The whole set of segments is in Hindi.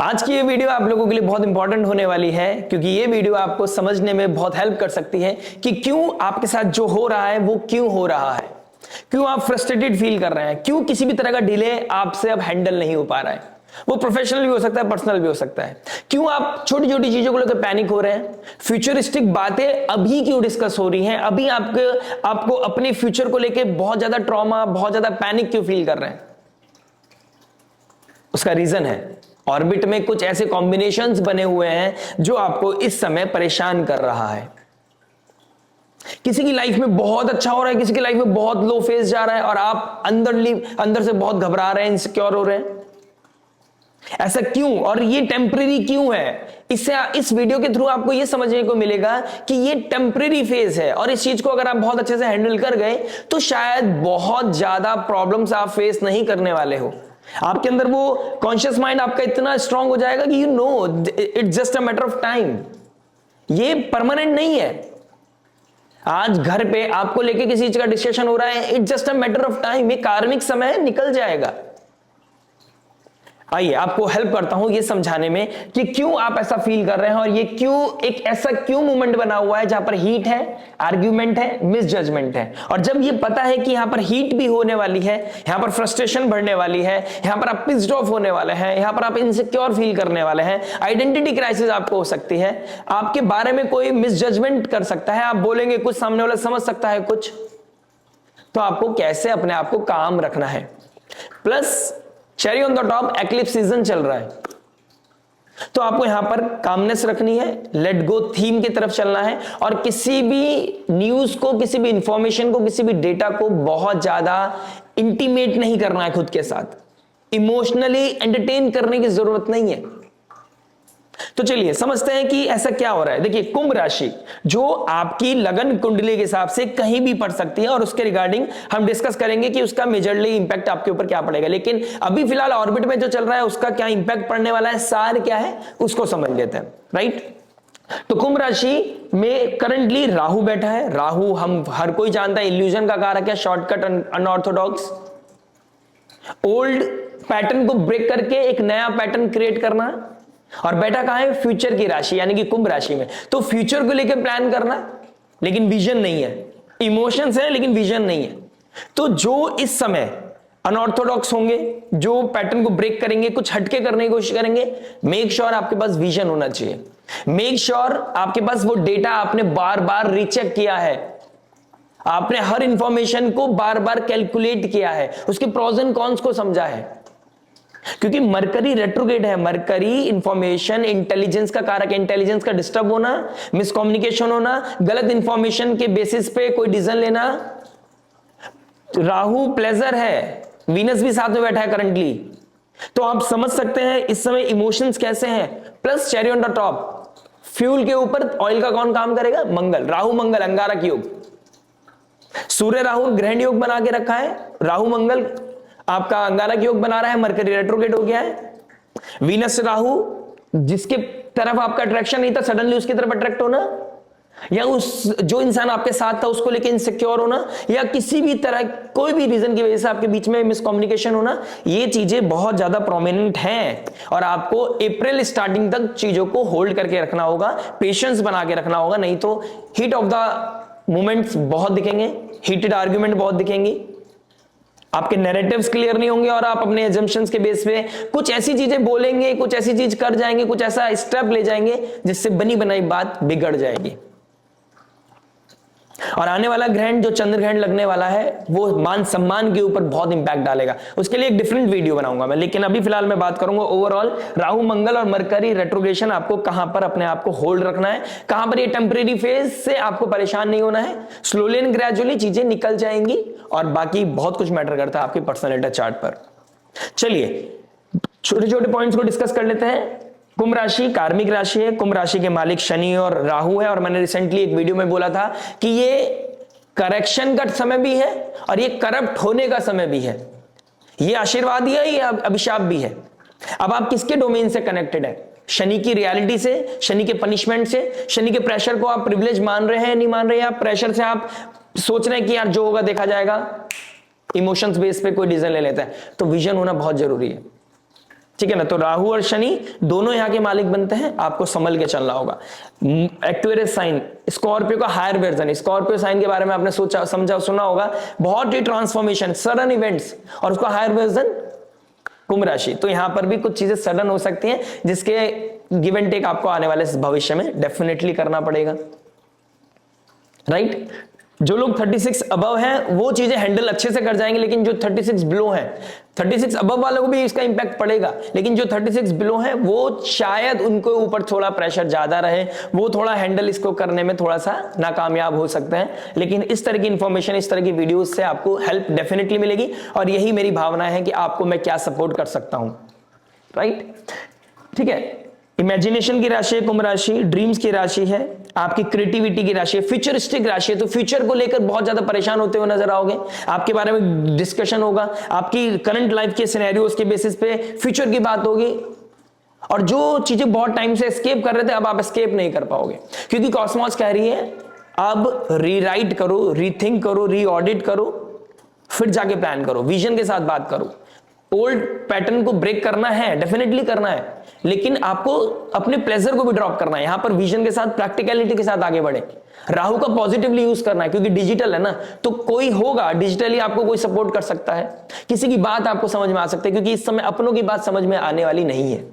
आज की ये वीडियो आप लोगों के लिए बहुत इंपॉर्टेंट होने वाली है, क्योंकि ये वीडियो आपको समझने में बहुत हेल्प कर सकती है कि क्यों आपके साथ जो हो रहा है वो क्यों हो रहा है, क्यों आप फ्रस्ट्रेटेड फील कर रहे हैं, क्यों किसी भी तरह का डिले आपसे अब हैंडल नहीं हो पा रहा है। वो प्रोफेशनल भी हो सकता है, पर्सनल भी हो सकता है। क्यों आप छोटी छोटी चीजों को लेकर पैनिक हो रहे हैं, फ्यूचरिस्टिक बातें अभी क्यों डिस्कस हो रही हैं, अभी आपको अपने फ्यूचर को लेकर बहुत ज्यादा ट्रॉमा, बहुत ज्यादा पैनिक क्यों फील कर रहे हैं। उसका रीजन है ऑर्बिट में कुछ ऐसे कॉम्बिनेशंस बने हुए हैं जो आपको इस समय परेशान कर रहा है। किसी की लाइफ में बहुत अच्छा हो रहा है, किसी की लाइफ में बहुत लो फेज जा रहा है और आप अंदर से बहुत घबरा रहे हैं, इनसिक्योर हो रहे हैं। ऐसा क्यों और ये टेम्परेरी क्यों है? इस वीडियो के थ्रू आपको ये समझने को मिलेगा कि ये टेम्परेरी फेज है और इस चीज को अगर आप बहुत अच्छे से हैंडल कर गए तो शायद बहुत ज्यादा प्रॉब्लम्स आप फेस नहीं करने वाले हो। आपके अंदर वो कॉन्शियस माइंड आपका इतना स्ट्रांग हो जाएगा कि you know it's just a matter of time. ये परमानेंट नहीं है। आज घर पे आपको लेके किसी चीज का डिस्कशन हो रहा है, it's just a matter of time. ये कार्मिक समय निकल जाएगा। आइए आपको हेल्प करता हूं ये समझाने में कि क्यों आप ऐसा फील कर रहे हैं और ये क्यों एक ऐसा क्यों मूवमेंट बना हुआ है जहां पर हीट है, आर्ग्यूमेंट है, मिस जजमेंट है। और जब ये पता है कि यहां पर हीट भी होने वाली है, यहां पर फ्रस्ट्रेशन बढ़ने वाली है, यहां पर आप पिस्ड ऑफ होने वाले हैं, यहां पर आप इनसिक्योर फील करने वाले हैं, आइडेंटिटी क्राइसिस आपको हो सकती है, आपके बारे में कोई मिस जजमेंट कर सकता है, आप बोलेंगे कुछ, सामने वाला समझ सकता है कुछ, तो आपको कैसे अपने आप को काम रखना है। Plus cherry on the top, eclipse season चल रहा है, तो आपको यहां पर कामनेस रखनी है, लेट गो थीम की तरफ चलना है और किसी भी न्यूज को, किसी भी इंफॉर्मेशन को, किसी भी डेटा को बहुत ज्यादा इंटीमेट नहीं करना है खुद के साथ। इमोशनली एंटरटेन करने की जरूरत नहीं है। तो चलिए समझते हैं कि ऐसा क्या हो रहा है। देखिए, कुंभ राशि जो आपकी लगन कुंडली के हिसाब से कहीं भी पड़ सकती है और उसके रिगार्डिंग हम डिस्कस करेंगे कि उसका मेजरली इंपैक्ट आपके ऊपर क्या पड़ेगा। लेकिन अभी फिलहाल ऑर्बिट में जो चल रहा है उसका क्या इंपैक्ट पड़ने वाला है, सार क्या है, उसको समझ लेते हैं। राइट, तो कुंभ राशि में करंटली राहु बैठा है। राहु हम हर कोई जानता है इल्यूजन का कारक है, शॉर्टकट, अनऑर्थोडॉक्स, ओल्ड पैटर्न को ब्रेक करके एक नया पैटर्न क्रिएट करना। और बैठा कहां है? फ्यूचर की राशि यानी कि कुंभ राशि में। तो फ्यूचर को लेकर प्लान करना, लेकिन विजन नहीं है। इमोशंस है लेकिन विजन नहीं है। तो जो इस समय अनऑर्थोडॉक्स होंगे, जो पैटर्न को ब्रेक करेंगे, कुछ हटके करने की कोशिश करेंगे, मेक श्योर आपके पास विजन होना चाहिए। मेक श्योर आपके पास वो डेटा आपने बार बार रीचेक किया है, आपने हर इंफॉर्मेशन को बार बार कैलकुलेट किया है, उसके प्रोज एंड कॉन्स को समझा है। क्योंकि मरकरी रेट्रोग्रेड है। मरकरी इंफॉर्मेशन इंटेलिजेंस का कारक है। इंटेलिजेंस का डिस्टर्ब होना, मिसकम्युनिकेशन होना, गलत इंफॉर्मेशन के बेसिस पे कोई डिसीजन लेना। राहु प्लेजर है, वीनस भी साथ में बैठा है करंटली, तो आप समझ सकते हैं इस समय इमोशंस कैसे हैं। Plus cherry on the top, fuel के ऊपर ऑयल का कौन काम करेगा? मंगल। राहु मंगल अंगारक योग, सूर्य राहु ग्रहण योग बना के रखा है। राहु मंगल आपका अंगारक योग बना रहा है, मरकरी रेट्रोग्रेड हो गया है। वीनस राहु, जिसके तरफ आपका अट्रैक्शन नहीं था, सडनली उसकी तरफ अट्रैक्ट होना, या उस जो इंसान आपके साथ था उसको लेके इनसिक्योर होना, या किसी भी तरह कोई भी रीजन की वजह से आपके बीच में मिसकम्युनिकेशन होना, ये चीजें बहुत ज्यादा प्रोमिनेंट हैं और आपको अप्रैल स्टार्टिंग तक चीजों को होल्ड करके रखना होगा, पेशेंस बना के रखना होगा। नहीं तो हीट ऑफ द मोमेंट्स बहुत दिखेंगे, हीटेड आर्ग्यूमेंट बहुत दिखेंगी, आपके नैरेटिव्स क्लियर नहीं होंगे और आप अपने एजम्पशंस के बेस पे कुछ ऐसी चीजें बोलेंगे, कुछ ऐसी चीज कर जाएंगे, कुछ ऐसा स्टेप ले जाएंगे जिससे बनी बनाई बात बिगड़ जाएगी। और आने वाला ग्रहण जो चंद्र ग्रहण लगने वाला है वो मान सम्मान के ऊपर बहुत इंपैक्ट डालेगा। उसके लिए एक डिफरेंट वीडियो बनाऊंगा मैं, लेकिन अभी फिलहाल मैं बात करूंगा ओवरऑल राहु मंगल और मरकरी रेट्रोग्रेशन आपको कहां पर अपने आप को होल्ड रखना है, कहां पर ये टेम्परेरी फेज से आपको परेशान नहीं होना है। स्लोली एंड ग्रेजुअली चीजें निकल जाएंगी और बाकी बहुत कुछ मैटर करता है आपकी पर्सनैलिटी चार्ट पर। चलिए छोटे छोटे पॉइंट्स को डिस्कस कर लेते हैं। कुंभ राशि कार्मिक राशि है। कुंभ राशि के मालिक शनि और राहु है और मैंने रिसेंटली एक वीडियो में बोला था कि ये करेक्शन का समय भी है और ये करप्ट होने का समय भी है। ये आशीर्वाद ही है, ये अभिशाप भी है। अब आप किसके डोमेन से कनेक्टेड है? शनि की रियलिटी से, शनि के पनिशमेंट से, शनि के प्रेशर को आप प्रिविलेज मान रहे हैं, नहीं मान रहे हैं? आप प्रेशर से आप सोच रहे हैं कि यार जो होगा देखा जाएगा, इमोशंस बेस पे कोई डिसीजन ले लेता है। तो विजन होना बहुत जरूरी है। ठीक है ना। तो राहु और शनि दोनों यहाँ के मालिक बनते हैं, आपको संभल के चलना होगा। एक्वेरियस साइन, स्कॉर्पियो का हायर वर्जन। स्कॉर्पियो साइन के बारे में आपने सोचा समझा सुना होगा, बहुत ही ट्रांसफॉर्मेशन, सडन इवेंट्स, और उसका हायर वर्जन कुंभ राशि। तो यहां पर भी कुछ चीजें सडन हो सकती हैं, जिसके गिव एंड टेक आपको आने वाले भविष्य में डेफिनेटली करना पड़ेगा, राइट। जो लोग 36 अबव हैं वो चीजें हैंडल अच्छे से कर जाएंगे, लेकिन जो 36 बिलो हैं, 36 अबव वालों को भी इसका इंपैक्ट पड़ेगा, लेकिन जो 36 बिलो हैं वो शायद उनको ऊपर थोड़ा प्रेशर ज्यादा रहे, वो थोड़ा हैंडल इसको करने में थोड़ा सा नाकामयाब हो सकते हैं। लेकिन इस तरह की इंफॉर्मेशन, इस तरह की वीडियोस से आपको हेल्प डेफिनेटली मिलेगी, और यही मेरी भावना है कि आपको मैं क्या सपोर्ट कर सकता हूं, राइट। ठीक है, इमेजिनेशन की राशि है कुंभ राशि, ड्रीम्स की राशि है, आपकी क्रिएटिविटी की राशि है, फ्यूचरिस्टिक राशि है। तो फ्यूचर को लेकर बहुत ज्यादा परेशान होते हुए नजर आओगे, आपके बारे में डिस्कशन होगा, आपकी करंट लाइफ के सिनेरियोस के बेसिस पे फ्यूचर की बात होगी, और जो चीजें बहुत टाइम से एस्केप कर रहे थे अब आप एस्केप नहीं कर पाओगे, क्योंकि कॉस्मॉस कह रही है अब रीराइट करो, रीथिंक करो, रीऑडिट करो, फिर जाके प्लान करो, विजन के साथ बात करो। ओल्ड पैटर्न को ब्रेक करना है, डेफिनेटली करना है, लेकिन आपको अपने प्लेजर को भी ड्रॉप करना है। यहां पर विजन के साथ, प्रैक्टिकलिटी के साथ आगे बढ़े। राहु का पॉजिटिवली यूज करना है, क्योंकि डिजिटल है ना, तो कोई होगा डिजिटली आपको, कोई सपोर्ट कर सकता है, किसी की बात आपको समझ में आ सकती है, क्योंकि इस समय अपनों की बात समझ में आने वाली नहीं है,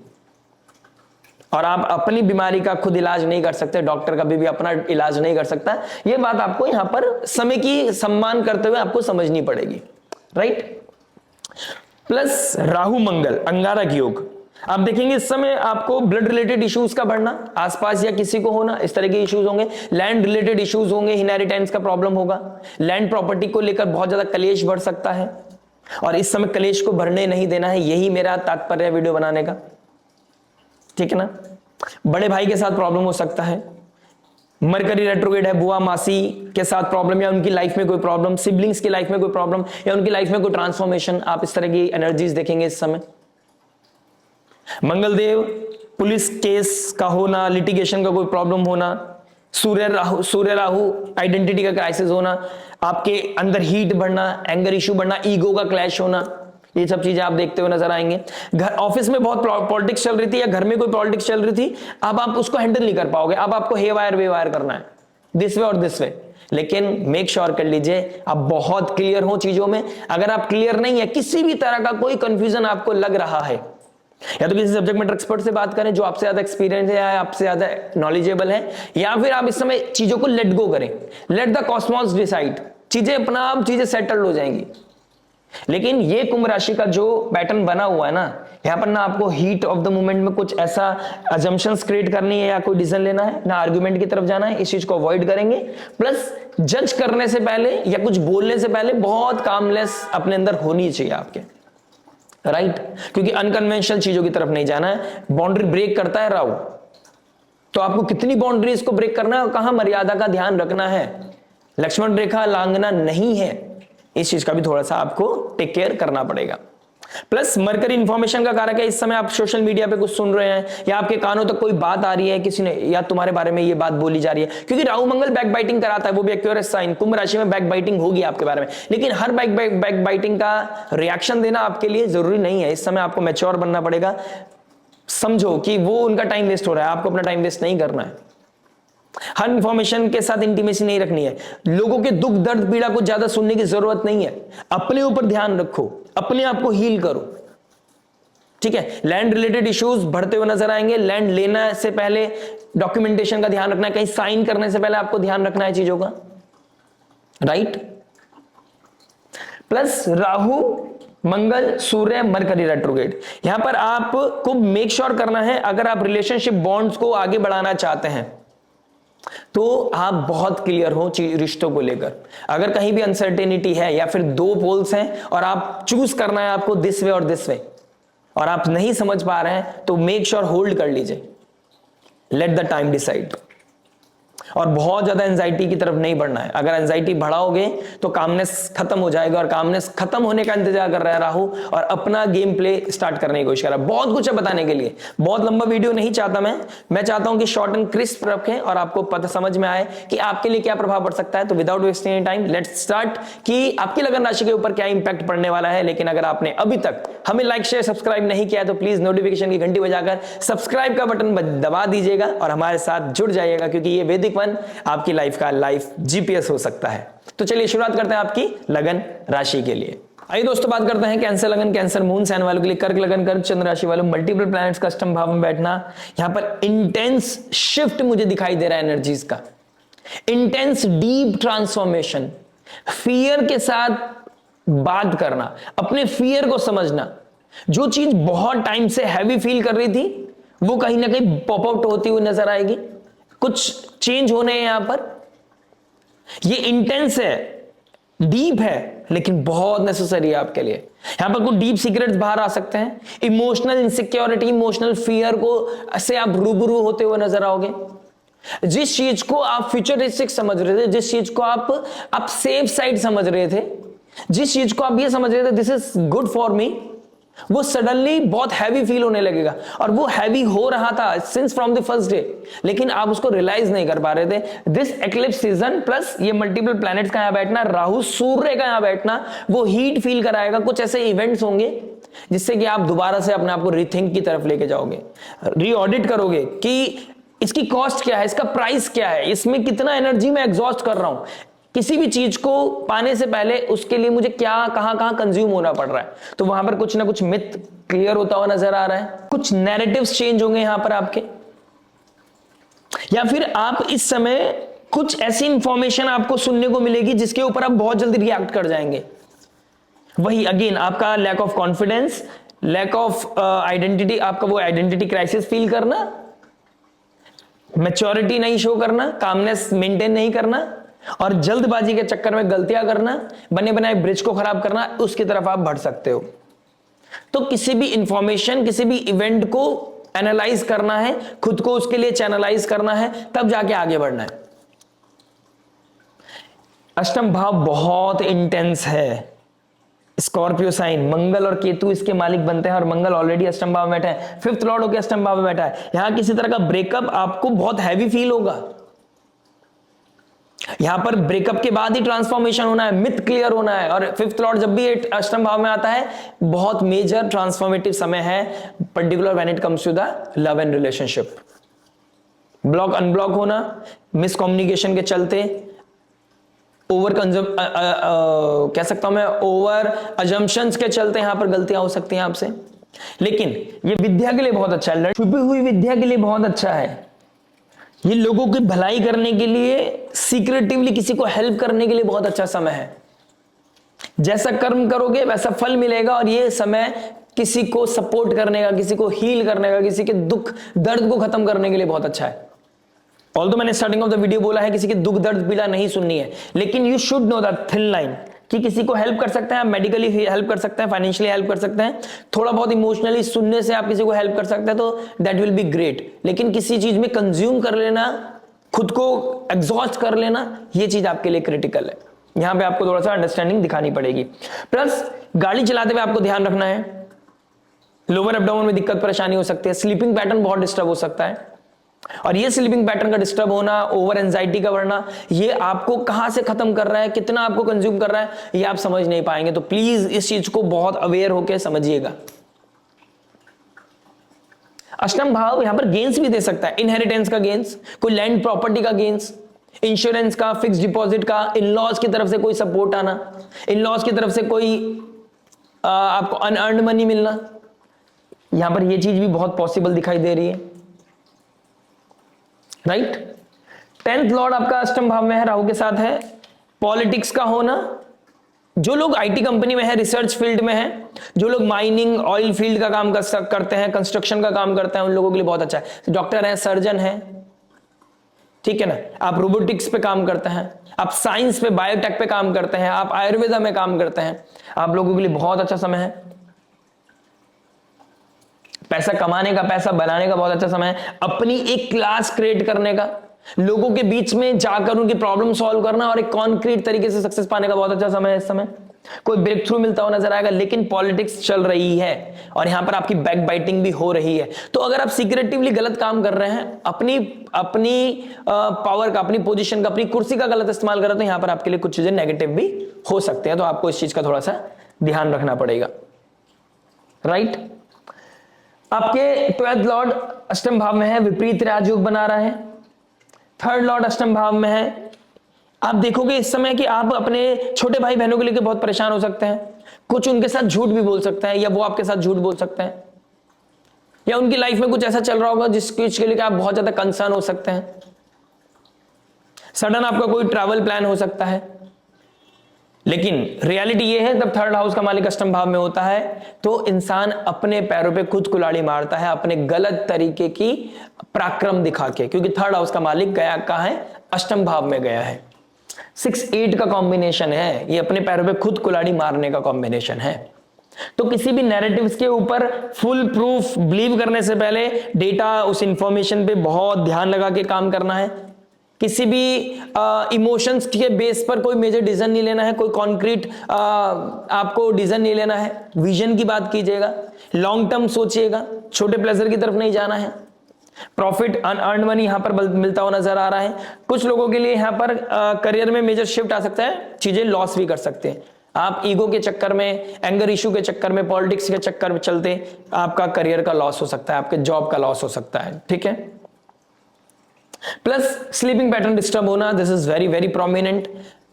और आप अपनी बीमारी का खुद इलाज नहीं कर सकते, डॉक्टर कभी भी अपना इलाज नहीं कर सकता। यह बात आपको यहां पर समय की सम्मान करते हुए आपको समझनी पड़ेगी, राइट। प्लस राहु मंगल अंगारक योग, आप देखेंगे इस समय आपको ब्लड रिलेटेड इश्यूज का बढ़ना, आसपास या किसी को होना, इस तरह के इश्यूज होंगे, लैंड रिलेटेड इश्यूज होंगे, इनहेरिटेंस का प्रॉब्लम होगा, लैंड प्रॉपर्टी को लेकर बहुत ज्यादा कलेश बढ़ सकता है, और इस समय कलेश को बढ़ने नहीं देना है, यही मेरा तात्पर्य है वीडियो बनाने का, ठीक है ना। बड़े भाई के साथ प्रॉब्लम हो सकता है, मरकरी रेट्रोग्रेड है, बुआ मासी के साथ प्रॉब्लम, या उनकी लाइफ में कोई प्रॉब्लम, सिबलिंग्स की लाइफ में कोई प्रॉब्लम, या उनकी लाइफ में कोई ट्रांसफॉर्मेशन, आप इस तरह की एनर्जीज देखेंगे इस समय। मंगलदेव, पुलिस केस का होना, लिटिगेशन का कोई प्रॉब्लम होना, सूर्य राहु आइडेंटिटी का क्राइसिस होना, आपके अंदर हीट बढ़ना, एंगर इश्यू बढ़ना, ईगो का क्लैश होना, ये सब चीजें आप देखते हुए नजर आएंगे। घर ऑफिस में बहुत पॉलिटिक्स चल रही थी, या घर में कोई पॉलिटिक्स चल रही थी, अब आप उसको हैंडल नहीं कर पाओगे, अब आपको हे वायर वे वायर करना है, दिस वे और दिस वे। लेकिन मेक श्योर कर लीजिए आप बहुत क्लियर हो चीजों में। अगर आप क्लियर नहीं है, किसी भी तरह का कोई कंफ्यूजन आपको लग रहा है, या तो किसी सब्जेक्ट मैटर एक्सपर्ट से बात करें जो आपसे ज्यादा एक्सपीरियंस है या आपसे ज्यादा नॉलेजेबल है, या फिर आप इस समय चीजों को लेट गो करें, लेट द कॉस्मॉस डिसाइड, चीजें अपना आप चीजें सेटल हो जाएंगी। लेकिन ये कुंभ राशि का जो पैटर्न बना हुआ है ना, यहां पर ना आपको हीट ऑफ द मोमेंट में कुछ ऐसा अजम्पशंस क्रिएट करनी है या कोई डिसीजन लेना है, ना आर्गुमेंट की तरफ जाना है, इस चीज को अवॉइड करेंगे। प्लस जज करने से पहले या कुछ बोलने से पहले बहुत कामलेस अपने अंदर होनी चाहिए आपके, राइट, क्योंकि अनकन्वेंशनल चीजों की तरफ नहीं जाना है। बाउंड्री ब्रेक करता है राहु, तो आपको कितनी बाउंड्रीज को ब्रेक करना है और कहां मर्यादा का ध्यान रखना है, लक्ष्मण रेखा लांघना नहीं है, इस चीज का भी थोड़ा सा आपको टेक केयर करना पड़ेगा। प्लस मरकरी इंफॉर्मेशन का कारक है, इस समय आप सोशल मीडिया पे कुछ सुन रहे हैं या आपके कानों तक कोई बात आ रही है, किसी ने या तुम्हारे बारे में ये बात बोली जा रही है, क्योंकि राहु मंगल बैक बाइटिंग कराता है, वो भी एक्यूरेट साइन। कुंभ राशि में बैक बाइटिंग होगी आपके बारे में, लेकिन हर बैक बाइटिंग का रिएक्शन देना आपके लिए जरूरी नहीं है। इस समय आपको मैच्योर बनना पड़ेगा, समझो कि वो उनका टाइम वेस्ट हो रहा है, आपको अपना टाइम वेस्ट नहीं करना है। हर इंफॉर्मेशन के साथ इंटीमेसी नहीं रखनी है, लोगों के दुख दर्द पीड़ा को ज्यादा सुनने की जरूरत नहीं है, अपने ऊपर ध्यान रखो, अपने आप को हील करो, ठीक है। लैंड रिलेटेड इश्यूज बढ़ते हुए नजर आएंगे, लैंड लेने से पहले डॉक्यूमेंटेशन का ध्यान रखना है, कहीं साइन करने से पहले आपको ध्यान रखना है चीजों का, राइट। प्लस राहु मंगल सूर्य मरकरी रेट्रोग्रेड, यहां पर आपको मेक श्योर करना है, अगर आप रिलेशनशिप बॉन्ड्स को आगे बढ़ाना चाहते हैं तो आप बहुत क्लियर हो रिश्तों को लेकर। अगर कहीं भी अनसर्टेनिटी है या फिर दो पोल्स हैं और आप चूज करना है आपको दिस वे और दिस वे, और आप नहीं समझ पा रहे हैं, तो मेक श्योर होल्ड कर लीजिए, लेट द टाइम डिसाइड। और बहुत ज्यादा एंजाइटी की तरफ नहीं बढ़ना है। अगर एंजाइटी बढ़ाओगे तो कामनेस खत्म हो जाएगा, और कामनेस खत्म होने का इंतजार कर रहा है राहु, और अपना गेम प्ले स्टार्ट करने की कोशिश कर रहा है। बहुत कुछ है बताने के लिए, बहुत लंबा वीडियो नहीं चाहता मैं चाहता हूं कि शॉर्ट एंड क्रिस्प रखें और आपको पता समझ में आए कि आपके लिए क्या प्रभाव पड़ सकता है। तो without wasting any time let's start कि आपकी लगन राशि के ऊपर क्या इंपैक्ट पड़ने वाला है। लेकिन अगर आपने अभी तक हमें लाइक शेयर सब्सक्राइब नहीं किया है तो प्लीज नोटिफिकेशन की घंटी बजाकर सब्सक्राइब का बटन दबा दीजिएगा और हमारे साथ जुड़ जाइएगा, क्योंकि ये वैदिक वन आपकी लाइफ का लाइफ जीपीएस हो सकता है। तो चलिए शुरुआत करते हैं आपकी लगन राशि के लिए। आइए दोस्तों बात करते हैं कैंसर लगन, कैंसर मून साइन वालों के लिए। कर्क लगन, कर्क चंद्र राशि वालों, मल्टीपल प्लैनेट्स का अष्टम भाव में बैठना, यहां पर इंटेंस शिफ्ट मुझे दिखाई दे रहा है एनर्जीज का, इंटेंस डीप ट्रांसफॉर्मेशन, फियर के साथ बात करना, अपने फियर को समझना। जो चीज बहुत टाइम से हैवी फील कर रही थी वो कहीं ना कहीं पॉप आउट होती हुई नजर आएगी। कुछ चेंज होने हैं यहां पर। ये इंटेंस है, डीप है, लेकिन बहुत नेसेसरी है आपके लिए। यहां पर कुछ डीप सीक्रेट्स बाहर आ सकते हैं। इमोशनल इनसिक्योरिटी, इमोशनल फियर को से आप रूबरू होते हुए नजर आओगे। जिस चीज को आप फ्यूचरिस्टिक समझ रहे थे, जिस चीज को आप सेफ साइड समझ रहे थे, जिस चीज को आप ये समझ रहे थे this is good for me, वो सडनली बहुत हैवी फील होने लगेगा। और वो हैवी हो रहा था since from the first day, लेकिन आप उसको रियलाइज नहीं कर पा रहे थे। दिस एक्लिप्स सीजन प्लस ये मल्टीपल प्लैनेट्स का यहां बैठना, राहु सूर्य का यहां बैठना, वो हीट फील कराएगा। कुछ ऐसे इवेंट्स होंगे जिससे कि आप दोबारा से अपने आप को रीथिंक की तरफ लेके जाओगे, रीऑडिट करोगे कि इसकी कॉस्ट क्या है, इसका प्राइस क्या है, इसमें कितना एनर्जी मैं एग्जॉस्ट कर रहा हूं। किसी भी चीज को पाने से पहले उसके लिए मुझे क्या कहां कंज्यूम होना पड़ रहा है। तो वहां पर कुछ ना कुछ मिथ क्लियर होता हुआ नजर आ रहा है। कुछ नैरेटिव्स चेंज होंगे यहां पर आपके, या फिर आप इस समय कुछ ऐसी इंफॉर्मेशन आपको सुनने को मिलेगी जिसके ऊपर आप बहुत जल्दी रिएक्ट कर जाएंगे। वही अगेन आपका lack of confidence, lack of identity, आपका वो आइडेंटिटी क्राइसिस फील करना, मैच्योरिटी नहीं शो करना, कामनेस मेंटेन नहीं करना, और जल्दबाजी के चक्कर में गलतियां करना, बने बनाए ब्रिज को खराब करना, उसकी तरफ आप बढ़ सकते हो। तो किसी भी इंफॉर्मेशन, किसी भी इवेंट को एनालाइज करना है, खुद को उसके लिए चैनलाइज करना है, तब जाके आगे बढ़ना है। अष्टम भाव बहुत इंटेंस है। स्कॉर्पियो साइन, मंगल और केतु इसके मालिक बनते हैं, और मंगल ऑलरेडी अष्टम भाव में बैठा है, फिफ्थ लॉर्ड होकर अष्टम भाव में बैठा है। यहां किसी तरह का ब्रेकअप आपको बहुत हैवी फील होगा। यहां पर ब्रेकअप के बाद ही ट्रांसफॉर्मेशन होना है, मिथ क्लियर होना है। और फिफ्थ लॉर्ड जब भी अष्टम भाव में आता है बहुत मेजर ट्रांसफॉर्मेटिव समय है, particular when it comes to the love and relationship. Block unblock होना, मिसकम्युनिकेशन के चलते, ओवर कह सकता हूं मैं ओवर अजम्पशंस के चलते यहां पर गलतियां हो सकती हैं आपसे। लेकिन ये विद्या के लिए बहुत अच्छा है, छुपी हुई विद्या के लिए बहुत अच्छा है। ये लोगों की भलाई करने के लिए, सीक्रेटिवली किसी को हेल्प करने के लिए बहुत अच्छा समय है। जैसा कर्म करोगे वैसा फल मिलेगा, और ये समय किसी को सपोर्ट करने का, किसी को हील करने का, किसी के दुख दर्द को खत्म करने के लिए बहुत अच्छा है। ऑल्दो मैंने स्टार्टिंग ऑफ द वीडियो बोला है किसी के दुख दर्द पीड़ा नहीं सुननी है, लेकिन you should know that thin line कि किसी को हेल्प कर सकते हैं, आप मेडिकली हेल्प कर सकते हैं, फाइनेंशियली हेल्प कर सकते हैं, थोड़ा बहुत इमोशनली सुनने से आप किसी को हेल्प कर सकते हैं, तो दैट विल बी ग्रेट। लेकिन किसी चीज में कंज्यूम कर लेना, खुद को एग्जॉस्ट कर लेना, ये चीज आपके लिए क्रिटिकल है। यहां पे आपको थोड़ा सा अंडरस्टैंडिंग दिखानी पड़ेगी। प्लस गाड़ी चलाते हुए आपको ध्यान रखना है, लोअर एब्डोमेन में दिक्कत परेशानी हो सकती है, स्लीपिंग पैटर्न बहुत डिस्टर्ब हो सकता है। और ये स्लीपिंग पैटर्न का डिस्टर्ब होना, ओवर एंजाइटी का बढ़ना, ये आपको कहां से खत्म कर रहा है, कितना आपको कंज्यूम कर रहा है, ये आप समझ नहीं पाएंगे। तो प्लीज इस चीज को बहुत अवेयर होकर समझिएगा। अष्टम भाव यहां पर गेन्स भी दे सकता है, इनहेरिटेंस का गेन्स, कोई लैंड प्रॉपर्टी का गेन्स, इंश्योरेंस का, फिक्स डिपॉजिट का, इन लॉज की तरफ से कोई सपोर्ट आना, इन लॉज की तरफ से कोई आपको अनअर्न्ड मनी मिलना, यहां पर यह चीज भी बहुत पॉसिबल दिखाई दे रही है। राइट, 10th लॉर्ड आपका अष्टम भाव में है, राहु के साथ है। पॉलिटिक्स का होना, जो लोग आईटी कंपनी में है, रिसर्च फील्ड में है, जो लोग माइनिंग ऑयल फील्ड का काम करते हैं, कंस्ट्रक्शन का काम करते हैं, उन लोगों के लिए बहुत अच्छा है। डॉक्टर है, सर्जन है, ठीक है ना, आप रोबोटिक्स पे काम करते हैं, आप साइंस पे, बायोटेक पे काम करते हैं, आप आयुर्वेदा में काम करते हैं, आप लोगों के लिए बहुत अच्छा समय है। पैसा कमाने का, पैसा बनाने का बहुत अच्छा समय है। अपनी एक क्लास क्रिएट करने का, लोगों के बीच में जाकर उनकी प्रॉब्लम सॉल्व करना और एक कॉन्क्रीट तरीके से सक्सेस पाने का बहुत अच्छा समय है इस समय। कोई ब्रेक थ्रू मिलता हुआ नजर आएगा, लेकिन पॉलिटिक्स चल रही है और यहां पर आपकी बैक बाइटिंग भी हो रही है। तो अगर आप सीक्रेटिवली गलत काम कर रहे हैं, अपनी पावर का, अपनी पोजीशन का, अपनी कुर्सी का गलत इस्तेमाल कर रहे हैं, तो यहां पर आपके लिए कुछ चीजें नेगेटिव भी हो सकते हैं। तो आपको इस चीज का थोड़ा सा ध्यान रखना पड़ेगा, राइट। आपके 12th लॉर्ड अष्टम भाव में है, विपरीत राजयोग बना रहा है। 3rd लॉर्ड अष्टम भाव में है। आप देखोगे इस समय कि आप अपने छोटे भाई बहनों को लेकर बहुत परेशान हो सकते हैं, कुछ उनके साथ झूठ भी बोल सकते हैं, या वो आपके साथ झूठ बोल सकते हैं, या उनकी लाइफ में कुछ ऐसा चल रहा होगा जिसके लिए आप बहुत ज्यादा कंसर्न हो सकते हैं। सडन आपका कोई ट्रैवल प्लान हो सकता है। लेकिन रियलिटी ये है, जब 3rd हाउस का मालिक अष्टम भाव में होता है तो इंसान अपने पैरों पे खुद कुल्हाड़ी मारता है, अपने गलत तरीके की पराक्रम दिखा के, क्योंकि 3rd हाउस का मालिक गया कहां है? अष्टम भाव में गया है। 6-8 का कॉम्बिनेशन है, ये अपने पैरों पे खुद कुल्हाड़ी मारने का कॉम्बिनेशन है। तो किसी भी नैरेटिव्स के ऊपर फुल प्रूफ बिलीव करने से पहले डेटा, उस इंफॉर्मेशन पे बहुत ध्यान लगा के काम करना है। किसी भी इमोशंस के बेस पर कोई मेजर डिसीजन नहीं लेना है, कोई कॉन्क्रीट आपको डिसीजन नहीं लेना है। विजन की बात कीजिएगा, लॉन्ग टर्म सोचिएगा, छोटे प्लेजर की तरफ नहीं जाना है। प्रॉफिट, अनअर्न्ड मनी यहां पर मिलता हुआ नजर आ रहा है। कुछ लोगों के लिए यहां पर करियर में मेजर शिफ्ट आ सकता है, चीजें लॉस भी कर सकते हैं। आप ईगो के चक्कर में, एंगर इशू के चक्कर में, पॉलिटिक्स के चक्कर में चलते आपका करियर का लॉस हो सकता है, आपके जॉब का लॉस हो सकता है, ठीक है। प्लस स्लीपिंग पैटर्न डिस्टर्ब होना, this is very very prominent.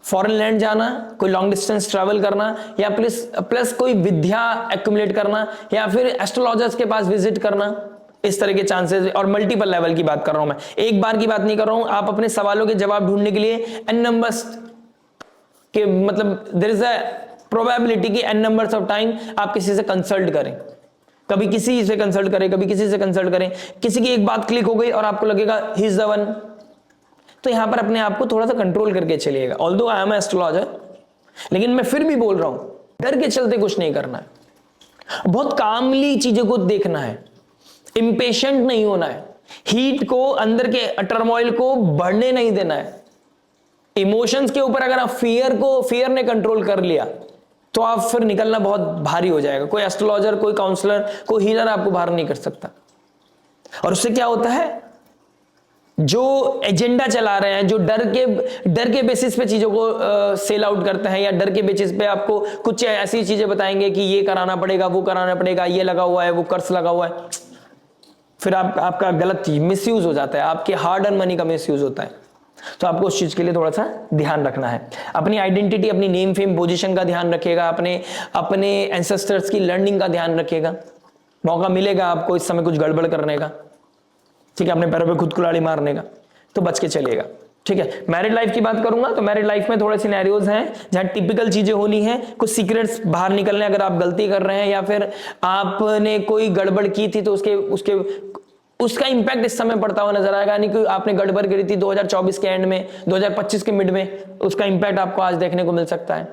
Foreign land जाना, कोई लॉन्ग डिस्टेंस ट्रैवल करना, या प्लस कोई विद्या एक्युमुलेट करना, या फिर एस्ट्रोलॉजर्स के पास विजिट करना, इस तरह के चांसेस। और मल्टीपल लेवल की बात कर रहा हूं मैं, एक बार की बात नहीं कर रहा हूं। आप अपने सवालों के जवाब ढूंढने के लिए n नंबर्स के, मतलब देयर इज अ प्रोबेबिलिटी कि n नंबर्स ऑफ टाइम आप किसी से कंसल्ट करें, कभी किसी से कंसल्ट करें, कभी किसी से कंसल्ट करें, किसी की एक बात क्लिक हो गई और आपको लगेगा ही इज द वन। तो यहां पर अपने आप को थोड़ा सा कंट्रोल करके चलिएगा। ऑल्दो आई एम एस्ट्रोलॉजर, लेकिन मैं फिर भी बोल रहा हूं, डर के चलते कुछ नहीं करना है, बहुत कामली चीजों को देखना है, इंपेशेंट नहीं होना है, हीट को, अंदर के टर्मोइल को बढ़ने नहीं देना है। इमोशंस के ऊपर अगर आप फियर ने कंट्रोल कर लिया तो आप फिर निकलना बहुत भारी हो जाएगा। कोई एस्ट्रोलॉजर, कोई काउंसलर, कोई हीलर आपको बाहर नहीं कर सकता। और उससे क्या होता है, जो एजेंडा चला रहे हैं, जो डर के बेसिस पे चीजों को सेल आउट करते हैं, या डर के बेसिस पे आपको कुछ ऐसी चीजें बताएंगे कि ये कराना पड़ेगा, वो कराना पड़ेगा, ये लगा हुआ है, वो कर्ज लगा हुआ है, फिर आपका गलत मिसयूज हो जाता है, आपके हार्ड अर्न मनी का मिसयूज होता है। तो आपको उस चीज के लिए थोड़ा सा ध्यान रखना है। अपनी आइडेंटिटी, अपनी नेम फेम पोजीशन का ध्यान रखिएगा, अपने एंसेस्टर्स की लर्निंग का ध्यान रखिएगा। मौका मिलेगा आपको इस समय कुछ गड़बड़ करने का, ठीक है, अपने पैरों पे खुद कुल्हाड़ी मारने का, तो बच के चलिएगा, ठीक है। मैरिड लाइफ की बात करूंगा तो मैरिड लाइफ में थोड़े सिनेरियोज हैं जहां टिपिकल चीजें होनी है, कुछ सीक्रेट्स बाहर निकलने, अगर आप गलती कर रहे हैं या फिर आपने कोई गड़बड़ की थी तो उसका इंपैक्ट इस समय पड़ता हुआ नजर आएगा। यानी कि आपने गड़बड़ करी थी 2024 के एंड में, 2025 के मिड में, उसका इंपैक्ट आपको आज देखने को मिल सकता है,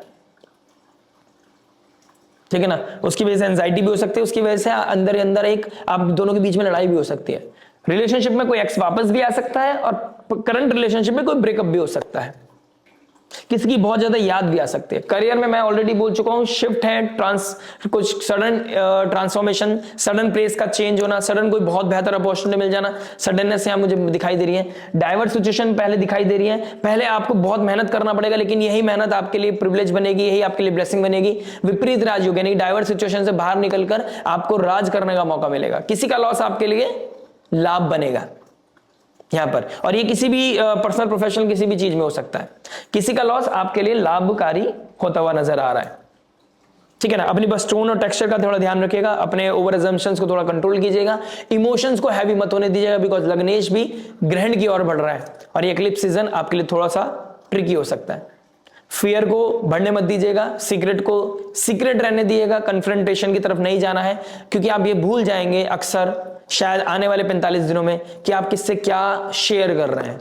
ठीक है ना। उसकी वजह से एंजाइटी भी हो सकती है, उसकी वजह से अंदर एक आप दोनों के बीच में लड़ाई भी हो सकती है। रिलेशनशिप में कोई एक्स वापस भी आ सकता है और करंट रिलेशनशिप में कोई ब्रेकअप भी हो सकता है, किसी की बहुत ज्यादा याद भी आ सकती है। करियर में मैं ऑलरेडी बोल चुका हूं, शिफ्ट है, कुछ सडन ट्रांसफॉर्मेशन, सडन प्लेस का चेंज होना, सडन कोई बहुत बेहतर अपॉर्चुनिटी मिल जाना, सडननेस यहां मुझे दिखाई दे रही है। डाइवर्स सिचुएशन पहले दिखाई दे रही है, पहले आपको बहुत मेहनत करना पड़ेगा, लेकिन यही मेहनत आपके लिए प्रिविलेज बनेगी, यही आपके लिए ब्लेसिंग बनेगी। विपरीत राजयोग यानी डाइवर्स सिचुएशन से बाहर निकलकर आपको राज करने का मौका मिलेगा। किसी का लॉस आपके लिए लाभ बनेगा यहां पर, और ये किसी भी पर्सनल प्रोफेशनल किसी भी चीज में हो सकता है। किसी का लॉस आपके लिए लाभकारी होता हुआ नजर आ रहा है, ठीक है ना। अपनी बस टोन और टेक्सचर का थोड़ा ध्यान रखिएगा, अपने ओवर अजम्पशंस को थोड़ा कंट्रोल कीजिएगा, इमोशंस को हैवी मत होने दीजिएगा, बिकॉज लग्नेश भी ग्रहण की ओर बढ़ रहा है और ये एक्लिप्स सीजन आपके लिए थोड़ा सा ट्रिकी हो सकता है। फियर को बढ़ने मत दीजिएगा, सीक्रेट को सीक्रेट रहने दीजिएगा, कन्फ्रंटेशन की तरफ नहीं जाना है, क्योंकि आप ये भूल जाएंगे अक्सर शायद आने वाले 45 दिनों में कि आप किससे क्या शेयर कर रहे हैं,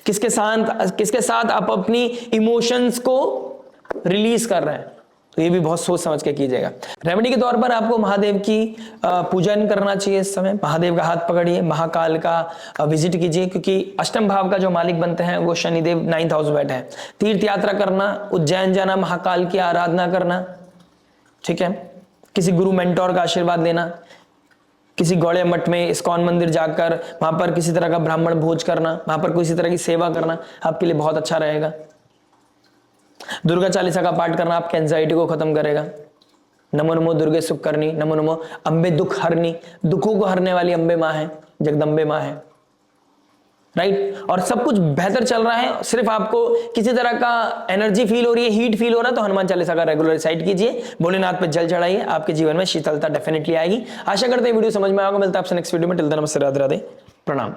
किसके साथ आप अपनी इमोशंस को रिलीज कर रहे हैं। तो ये भी बहुत सोच समझ के कीजिएगा। रेमेडी के तौर पर आपको महादेव की पूजन करना चाहिए। इस समय महादेव का हाथ पकड़िए, महाकाल का विजिट कीजिए, क्योंकि अष्टम भाव का जो मालिक बनते हैं वो शनिदेव 9th हाउस बैठे हैं। तीर्थ यात्रा करना, उज्जैन जाना, महाकाल की आराधना करना, ठीक है, किसी गुरु मेंटोर का आशीर्वाद लेना, किसी गौड़े मठ में इस्कॉन मंदिर जाकर वहां पर किसी तरह का ब्राह्मण भोज करना, वहां पर किसी तरह की सेवा करना आपके लिए बहुत अच्छा रहेगा। दुर्गा चालीसा का पाठ करना आपके एंजाइटी को खत्म करेगा। नमो नमो दुर्गे सुख करनी, नमो नमो अंबे दुख हरनी, दुखों को हरने वाली अंबे मां है, जगदंबे मां है, राइट। और सब कुछ बेहतर चल रहा है, सिर्फ आपको किसी तरह का एनर्जी फील हो रही है, हीट फील हो रहा है, तो हनुमान चालीसा का रेगुलर रिसाइट कीजिए, भोलेनाथ पे जल चढ़ाइए, आपके जीवन में शीतलता डेफिनेटली आएगी। आशा करते हैं वीडियो समझ में आएगा। मिलता है आपसे नेक्स्ट वीडियो में। टिल देन नमस्ते, राधे राधे, प्रणाम।